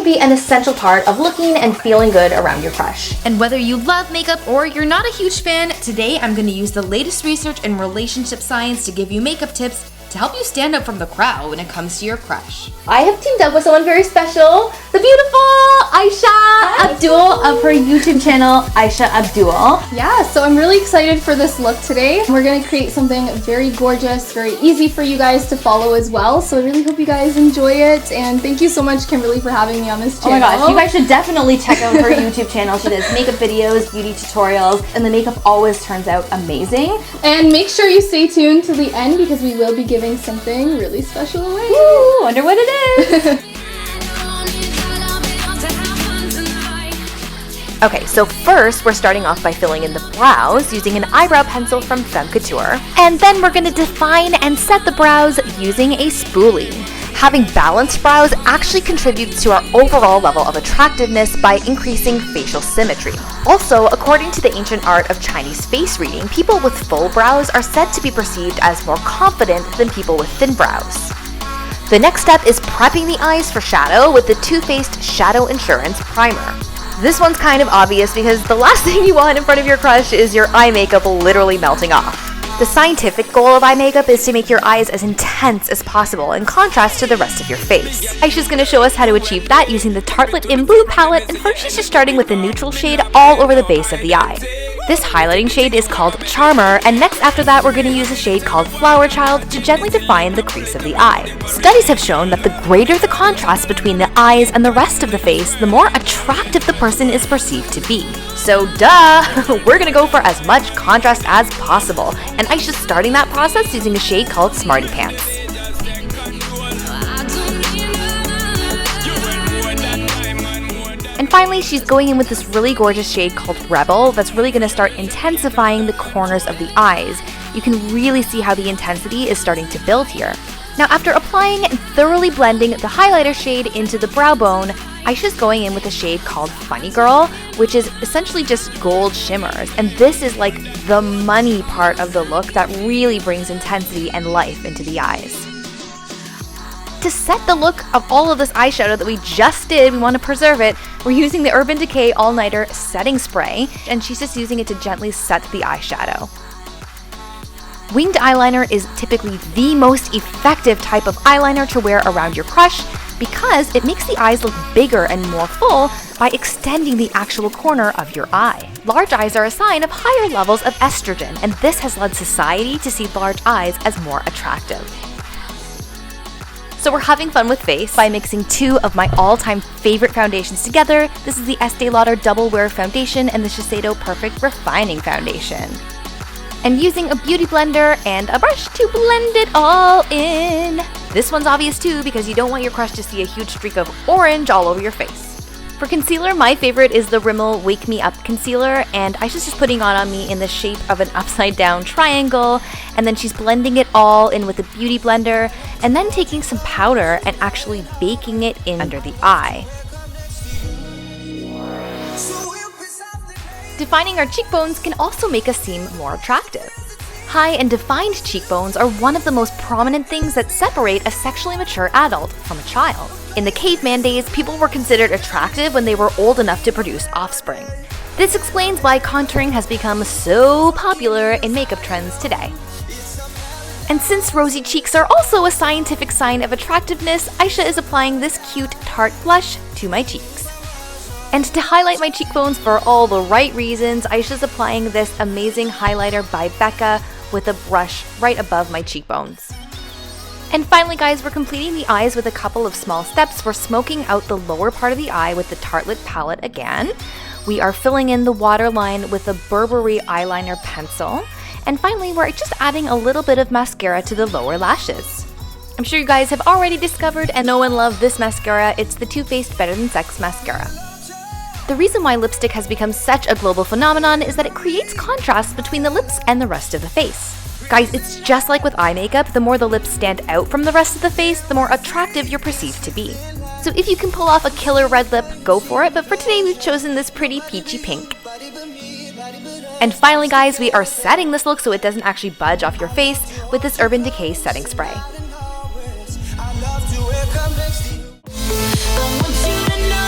be an essential part of looking and feeling good around your crush. And whether you love makeup or you're not a huge fan, today I'm going to use the latest research in relationship science to give you makeup tips to help you stand out from the crowd when it comes to your crush. I have teamed up with someone very special, the beautiful Aysha Abdul of her YouTube channel, Aysha Abdul. Yeah, so I'm really excited for this look today. We're going to create something very gorgeous, very easy for you guys to follow as well. So I really hope you guys enjoy it. And thank you so much, Kimberly, for having me on this channel. Oh my gosh, you guys should definitely check out her YouTube channel. She does makeup videos, beauty tutorials, and the makeup always turns out amazing. And make sure you stay tuned to the end because we will be giving something really special away. Ooh, wonder what it is. Okay, so first we're starting off by filling in the brows using an eyebrow pencil from Femme Couture. And then we're going to define and set the brows using a spoolie. Having balanced brows actually contributes to our overall level of attractiveness by increasing facial symmetry. Also, according to the ancient art of Chinese face reading, people with full brows are said to be perceived as more confident than people with thin brows. The next step is prepping the eyes for shadow with the Too Faced Shadow Insurance Primer. This one's kind of obvious because the last thing you want in front of your crush is your eye makeup literally melting off. The scientific goal of eye makeup is to make your eyes as intense as possible in contrast to the rest of your face. Aysha's going to show us how to achieve that using the Tartelette in Blue palette, and first she's just starting with the neutral shade all over the base of the eye. This highlighting shade is called Charmer, and next after that we're going to use a shade called Flower Child to gently define the crease of the eye. Studies have shown that the greater the contrast between the eyes and the rest of the face, the more attractive the person is perceived to be. So duh, we're going to go for as much contrast as possible, and Aysha's starting that process using a shade called Smarty Pants. And finally, she's going in with this really gorgeous shade called Rebel that's really going to start intensifying the corners of the eyes. You can really see how the intensity is starting to build here. Now, after applying and thoroughly blending the highlighter shade into the brow bone, Aysha's going in with a shade called Funny Girl, which is essentially just gold shimmers. And this is like the money part of the look that really brings intensity and life into the eyes. To set the look of all of this eyeshadow that we just did, we want to preserve it. We're using the Urban Decay All Nighter Setting Spray, and she's just using it to gently set the eyeshadow. Winged eyeliner is typically the most effective type of eyeliner to wear around your crush because it makes the eyes look bigger and more full by extending the actual corner of your eye. Large eyes are a sign of higher levels of estrogen, and this has led society to see large eyes as more attractive. So we're having fun with face by mixing two of my all-time favorite foundations together. This is the Estee Lauder Double Wear Foundation and the Shiseido Perfect Refining Foundation. And using a beauty blender and a brush to blend it all in. This one's obvious too because you don't want your crush to see a huge streak of orange all over your face. For concealer, my favorite is the Rimmel Wake Me Up Concealer, and Aysha's just putting it on me in the shape of an upside down triangle, and then she's blending it all in with a beauty blender, and then taking some powder and actually baking it in under the eye. Defining our cheekbones can also make us seem more attractive. High and defined cheekbones are one of the most prominent things that separate a sexually mature adult from a child. In the caveman days, people were considered attractive when they were old enough to produce offspring. This explains why contouring has become so popular in makeup trends today. And since rosy cheeks are also a scientific sign of attractiveness, Aysha is applying this cute Tarte blush to my cheeks. And to highlight my cheekbones for all the right reasons, Aysha's applying this amazing highlighter by Becca with a brush right above my cheekbones. And finally, guys, we're completing the eyes with a couple of small steps. We're smoking out the lower part of the eye with the Tartelette palette again. We are filling in the waterline with a Burberry eyeliner pencil. And finally, we're just adding a little bit of mascara to the lower lashes. I'm sure you guys have already discovered and know and love this mascara. It's the Too Faced Better Than Sex mascara. The reason why lipstick has become such a global phenomenon is that it creates contrast between the lips and the rest of the face. Guys, it's just like with eye makeup, the more the lips stand out from the rest of the face, the more attractive you're perceived to be. So if you can pull off a killer red lip, go for it, but for today we've chosen this pretty peachy pink. And finally, guys, we are setting this look so it doesn't actually budge off your face with this Urban Decay setting spray. I want you to know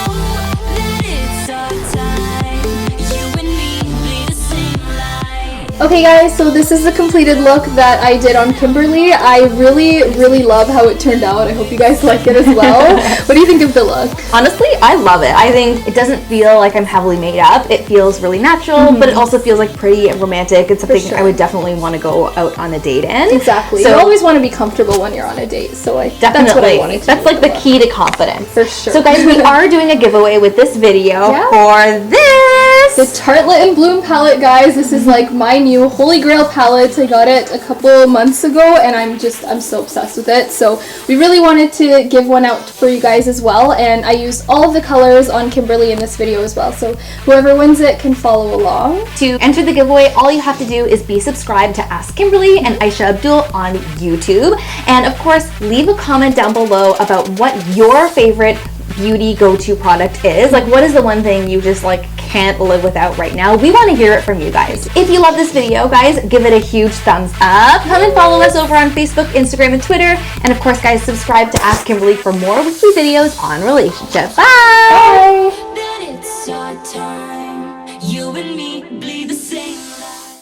Okay guys, so this is the completed look that I did on Kimberly. I really love how it turned out. I hope you guys like it as well. What do you think of the look? Honestly, I love it. I think it doesn't feel like I'm heavily made up. It feels really natural, but it also feels like pretty romantic. It's something I would definitely want to go out on a date in. Exactly. So you always want to be comfortable when you're on a date, so definitely. that's what I wanted to That's like the key to confidence. For sure. So guys, we are doing a giveaway with this video for this. The Tartelette and Bloom palette, guys. This is like my new holy grail palette. I got it a couple months ago and I'm so obsessed with it. So we really wanted to give one out for you guys as well, and I used all of the colors on Kimberly in this video as well. So whoever wins it can follow along. To enter the giveaway, all you have to do is be subscribed to Ask Kimberly and Aysha Abdul on YouTube. And of course, leave a comment down below about what your favorite beauty go-to product is. Like, what is the one thing you just like can't live without right now? We want to hear it from you guys. If you love this video, guys, give it a huge thumbs up. Come and follow us over on Facebook, Instagram, and Twitter. And of course, guys, subscribe to Ask Kimberly for more weekly videos on relationships. Bye! Bye!